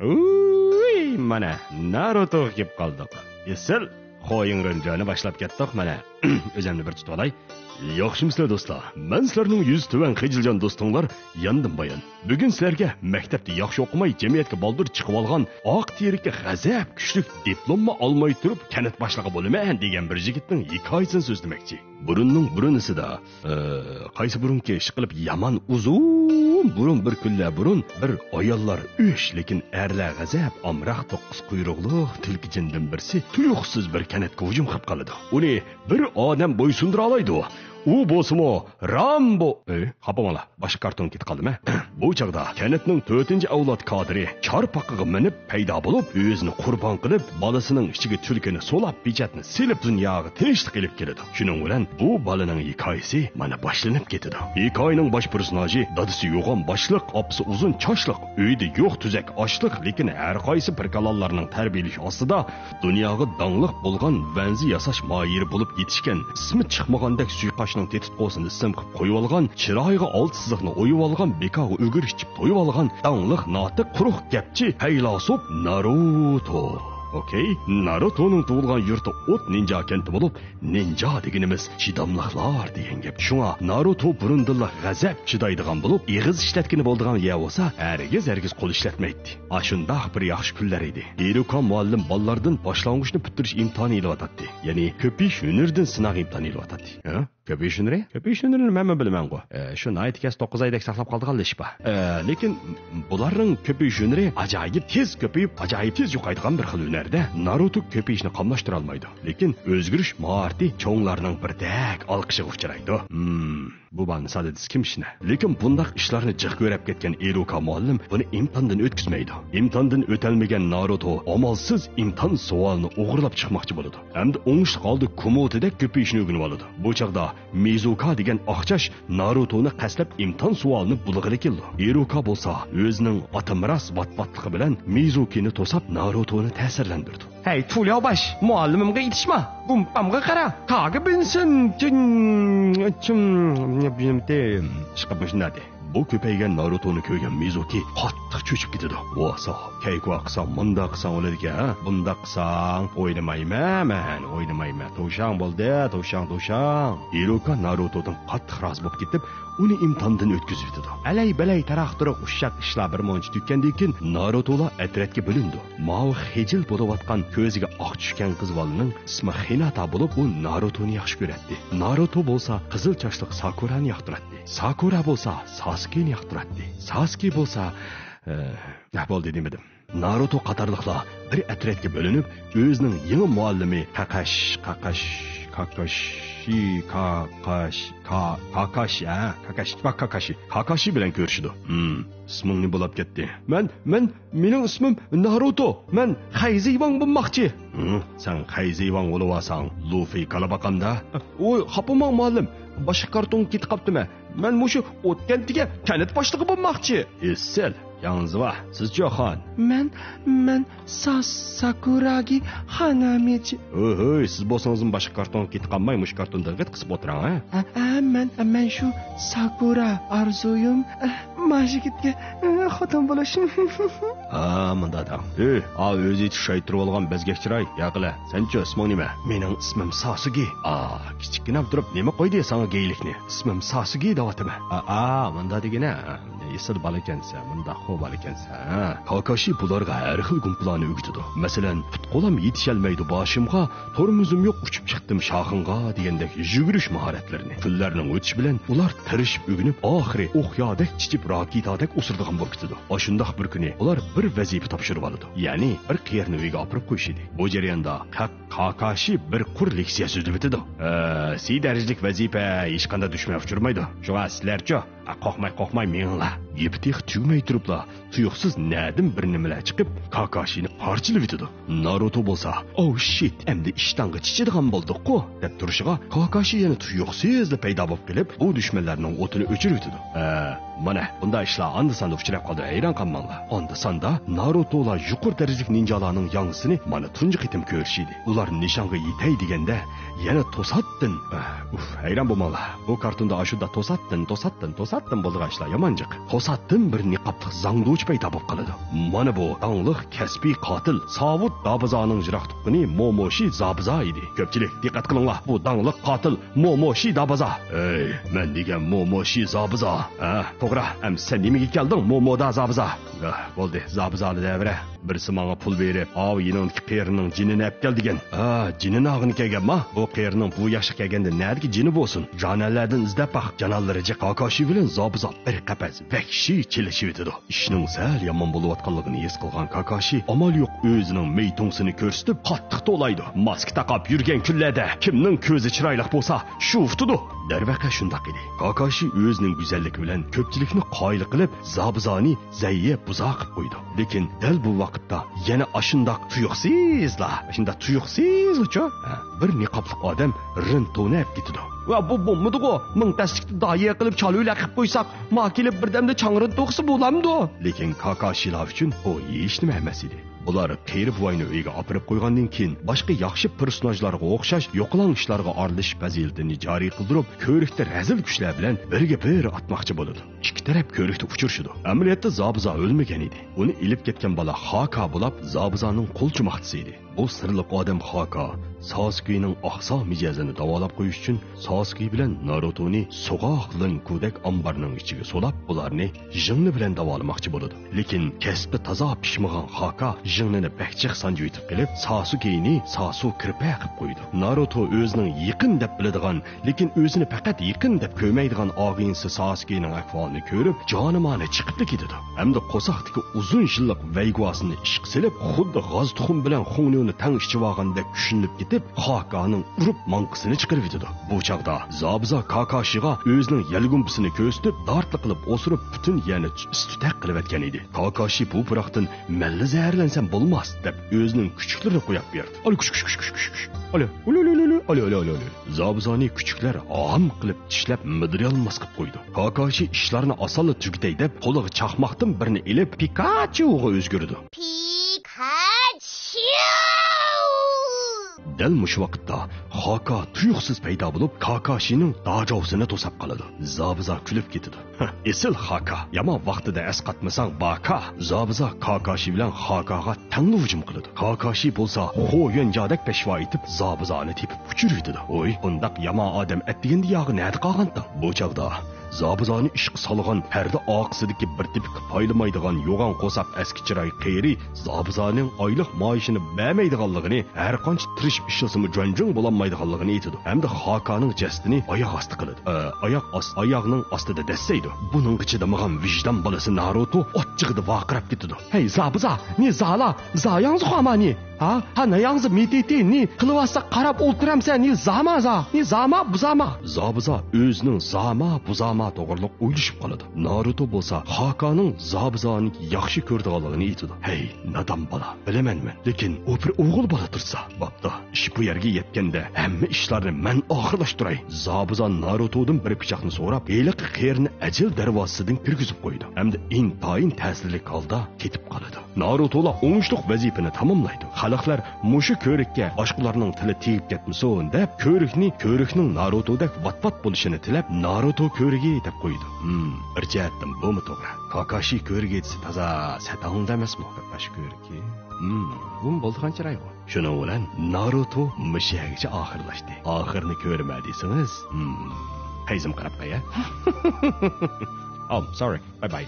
Uy, mana Naruto kelib qoldik. Esil qo'yinglar joni boshlab ketdik mana. O'zimni bir tutib olay. Yaxshimisiz do'stlar? Men sizlarning 100 tuvan xijiljon do'stinglar yandim bayon. Bugun sizlarga maktabda yaxshi o'qimay jamiyatga boldir chiqib olgan oq terikka g'azab kuchlik diplomni olmay turib kanat boshlig'i bo'laman degan bir yigitning hikoyasini so'zlamoqchi. Burunnisida qaysi burunki ish qilib yomon uzun burun bir kunlar burun bir ayollar uch lekin erlar g'azab amroq to'qqiz quyruqli tulki jindan birsi tuyuqsiz bir kanatga hujum qilib qoladi. Uni bir odam bo'ysundira oladi. U bo'lsa-mu Rambo. Xapamala, boshqa karton ketib qoldimi? Bu chaqda kanatning 4-avlod kadri charpaqiga minib paydo bo'lib, o'zini qurbon qilib, bolasining ichiga tulkini solab, pechatni silib dunyoga tinchlik qilib keladi. Shuning bilan bu bolaning hikoyasi mana boshlanib ketadi. Hikoyaning bosh personaji dadasi yo'g'on boshliq, opsi uzun choshliq, uyda yo'q tuzak ochliq, lekin har qaysi pirkalonlarning tarbiyalash ostida dunyoga dangliq bo'lgan vanzi yasash moyiri bo'lib yetishgan, ismi chiqmagandek suiqash tetib qo'sini ism qilib qo'yib olgan, chiroyiga old siziqni o'yib olgan, bekaga o'gir ichib to'yib olgan, dangliq notiq quruq gapchi haylasop Naruto. Okay, Naruto'ning tug'ilgan yurti o't ninja kenti bo'lib, ninja deganimiz chidamliqlar degan gap. Shunga Naruto burundilla g'azab chidaydigan bo'lib, eg'iz ishlatgani bo'ldigan ya bo'lsa, hargiz qo'l ishlatmaydi. Ashundaq bir yaxshi kunlar edi. Iruka muallim bolalardan boshlang'ichni bitirish imtihoni ilyotdi. Ya'ni ko'pish hunardan sinov imtihoni ilyotdi. Ha? Ko'pish hunari nima bilaman-ku. Shu naytkas 9 oydak saqlab qoldigan ish bu. Lekin bularning ko'pish hunari ajoyib tez ko'payib, ajoyib tez yo'qaydigan bir xil hunar. Naruto ko'payishni qamlashtira olmaydi. Lekin o'zgarish maharati cho'nglarning birdak olqishiga uchraydi. Bu bani sadadis kimishni. Lekin bundaq ishlarni jiq ko'rib ketgan Iruka muallim buni imtihondan o'tkazmaydi. Imtihondan o'talmagan Naruto amalsiz imtihon savolini o'g'irlab chiqmoqchi bo'ladi. Hamda o'ngishli qoldi komotidek ko'payishni o'rganib oladi. Bu chaqda Mizuka degan oqchash Narutoni qaslab imtihon savolini bulg'ili keldi. Iruka bo'lsa o'zining otimiras vatvatligi bilan Mizukini to'sab Narutoni ta'sirlantirdi. Hey, Tulyobash, muallimimga yetishma. Gumpamga qara. Qaga binsin. Chiqibmishnadi. Bu ko'paygan Narutoni ko'rgan Mizuki qattiq cho'chib ketadi. Vosa, kayqo qilsam, bunda qilsam o'ladigan, bunda qilsam o'ynamayman. To'shang bo'ldi, to'shang. Iruka Narutodan qattiq rozi bo'lib ketib, uni imtihondan o'tkazib yetdi. Alay-balay taraqtiriq ushshaq ishlar bir monch tutgandan keyin Narutolar atratga bo'lindi. Mavi xijil bo'layotgan ko'ziga oq tushgan qiz bolaning ismi Hinata bo'lib, u Narutoni yaxshi ko'radi. Naruto bo'lsa qizil chochliq Sakurani yoqtiradi. Sakura bo'lsa Sasuke'ni yoqtiradi. Sasuke bo'lsa bo'ldi demedim. Naruto qatorliqlar bir atratga bo'linib, o'zining yangi muallimi Kakashi bilan ko'rishdi. Isming nima bo'lib ketdi? Mening ismim Naruto. Men Hayzivang bo'lmoqchi. Sen Hayzivang bo'lasan, Luffy qalabaqanda. Oy, xapamang muallim. Boshqa karton ketib qopdimi? Men mushu o'tgantiga kanat boshlig'i bo'lmoqchi. Esel, yangziva, siz Joxon. Men Sakuragi Hanamichi. Oy, siz bo'lsangiz boshqa karton ketib qolmay, mush kartondan qisib o'tiring, ha? Men shu Sakura arzuyim. Majigitga xotin bo'lishim. Mundada. O'zi tushaytirib olgan bezgakchiray. Yaqila, senchi isming nima? Mening ismim Sasuke. Kichikgina turib nima qo'ydi senga geylikni? Ismim Sasuke deyaptimi? Munda degina. Esil bola ekansan, munda xo'p bola ekansan. Kakashi bularga har xil gumplarni o'gitdi. Masalan, qo'lim yetisholmaydi boshimga, tormuzim yo'q uchib chiqdim shoxinga degandek yugurish mahoratlarini. Kunlarning o'tishi bilan ular tirishib o'ginib, oxiri o'qyodek chichib raketadek usurdigan bo'lib ketdi. Oshundoq bir kuni ular bir vazifa topshirib oldi. Ya'ni bir qiyerni uyga olib qo'yishdi. Bu jarayonda Kakashi bir qur leksiya so'zlab o'tdi. Si darajalik vazifa hech qanday dushman uchirmaydi. Shunga sizlarcha qo'rqmay menglar. Yeptiq tugmay turiblar. Tuyuqsiz nadim bir nimalar chiqib, Kakashini parchilib yetadi. Naruto bo'lsa, "Oh shit, endi ishtonga chichadigan bo'ldik-ku" deb turishiga Kakashi yana tuyuqsizlik paydo bo'lib kelib, bu dushmanlarning o'tini o'chirib yetadi. Mana bunday ishlar anda-sanda uchrab qoldi, hayron qolmanglar. Anda-sanda Narutolar yuqori darajalik ninjalarning yangisini mana tunji qitim ko'rishidi. Ular nishonga yetay deganda yana to'satdin. Hayron bo'lmanglar. Bu kartonda ashunda to'satdin bo'lgan ishlar yomonjiq. To'satdin bir niqobli zangdoch paydo bo'lib qoladi. Mana bu dangliq kasbiy qotil Savut Dabazaning jiroqtuqqini Momoshi Zabuza edi. Ko'pchilik diqqat qilinglar. Bu dangliq qotil Momoshi Dabaza. Men degan Momoshi Zabuza. To'g'ri, ham sen nimaga kelding Momoda Zabuza? Bo'ldi, Zabuzani davra. Birisi menga pul berib, "Avining qerining jinini olib kel" degan. Jinini og'ini kelganmi? Bu qerining bu yoshga kelganda nədiki jini bo'lsin? Janalardan izlab baq. Janallariga Kakashi bilan Zabuza bir qapas vahshiy chilishib etadi. Ishning sal yomon bo'layotganligini his qilgan Kakashi amal yo'q o'zining meytungsini ko'rsatib qattiq to'laydi. Maska taqab yurgan kunlarda kimning ko'zi chiroyli bo'lsa, shu uftudu. Darvaqa shundoq edi. Kakashi o'zining go'zalligi bilan ko'pchilikni qoyil qilib, Zabuzani zayya buza qilib qo'ydi. Lekin dal bu vaqtda yana ashundoq tuyuqsiz-chi? Bir niqobli odam Rintoni olib ketdi. Va bu bo'lmadi-ku. Ming taslikni doya qilib chaluvlar qilib qo'ysak, ma kelib birdamda changrin to'qsi bo'lamdi. Lekin Kakashilar uchun u hech nima emas edi. Ular qeyri buvayni uyiga opirib qo'ygandan keyin boshqa yaxshi personajlarga o'xshash yo'qlang ishlarga aralashib fazilatini joriy qildirib, ko'rikda razil kuchlar bilan birga bir atmoqchi bo'ladi. Ikki taraf ko'rikda uchrashdi. Amaliyotda Zabuza o'lmagan edi. Uni ilib ketgan bola Haka bo'lib, Zabuzaning qo'lchimoqchisi edi. Bu sirliq odam Haka Sasuke'ning oqso mijozini davolab qo'yish uchun Sasuke bilan Narutoni so'g'oqlin ko'dak ombarning ichiga solab, ularni jingni bilan davolamoqchi bo'ladi. Lekin kasbi toza pishmagan Haka jingnini bakchiq sanjib yetib kelib, Sasuke'ni Sasu kirpa qilib qo'ydi. Naruto o'zining yaqin deb biladigan, lekin o'zini faqat yaqin deb ko'rmaydigan og'insi Sasuke'ning ahvolini ko'rib, jonimani chiqib ketadi. Hamda qo'soqdagi uzun yillik vaygvasini ishq silib, xuddi g'oz tuxum bilan xununi tang ichib olgandek tushunib ketib, Hakaning urib manqisini chiqarib yetadi. Bu chaqda Zabuza Kakashiga o'zining yalgumpisini ko'rsatib, dartli qilib o'sirib, butun yana istutaq qilib etgan edi. Kakashi bu biroqdan "Malla zaharlansam bo'lmas" deb o'zining kuchuklarini qo'yib berdi. Oli kuch. Oli. Zabuzani kuchuklar am qilib tishlab midirolmas qilib qo'ydi. Kakashi ishlarni osonla tugitay deb qo'liga chaqmoqdan birini ilib Pikachuga o'zgardi. Dal mush vaqtda Haka tuyuqsiz paydo bo'lib, Kakashining dajovsini to'sab qoladi. Zabuza kulib ketadi. Esil Haka, yomon vaqtida asqatmasang baka. Zabuza Kakashi bilan Hakaga tangli hujum qiladi. Kakashi bo'lsa, xo'yanjadek peshvo etib, Zabuzani tepib uchirdi. Oy, bundaq yomon odam atdiganda yog'i nada qolganda. Bu chaqda Zabuzani ishq solgan parda oqsidagi bir tipik paylamaydigan yo'g'on qo'saq eski chiroy qeyri Zabuzaning oylik maoshini bermaydiganligini, har qancha tirishib ishlasimi jonjong bo'lolmaydiganligini aytadi. Hamda Hakaning jestini oyoq osti qiladi. Oyoqning ostida dassaydi. Buning ichidamagan vijdon bolasi Naruto ochchig'ida vaqirab ketadi. "Hey Zabuza, ne zala, zayangz xamani? Ha nayangz mititi ni qilvasa qarab o'ltiramsan, ni zamaza, ni zama buzama." Zabuza o'zining zama buzama to'g'riliq o'ylashib qoladi. Naruto bo'lsa Hakaning Zabuzani yaxshi ko'rdiganligini aytadi. "Hey, nadam bola, bilamanman, lekin u bir o'g'il bola tursa, bo'pti. Ish bu yerga yetganda hamma ishlarni men oxirlashtiray." Zabuza Narutodan bir pichoqni so'rab, eliq qerini ajal darvozasidan kirgizib qo'ydi. Hamda intayin ta'sirli holda ketib qoladi. Narutolar o'ngishliq vazifani tamomlaydi. Xalqlar mushu ko'rikka boshqalarning tili tegib ketmasin deb, ko'rikning Narutodek vatvat bo'lishini tilab, Naruto ko'rigi deb qo'ydi. Bir jihatdan bumi to'g'ri. Kakashi ko'rigi etsa toza satangda emasmi? Kakashi ko'rigi. Bu bo'ldi qancha raygo. Shuning bilan Naruto mushagicha oxirlashdi. Oxirini ko'rmadingiz? Qayzim qarab qo'ya. Oh, sorry. Bye bye.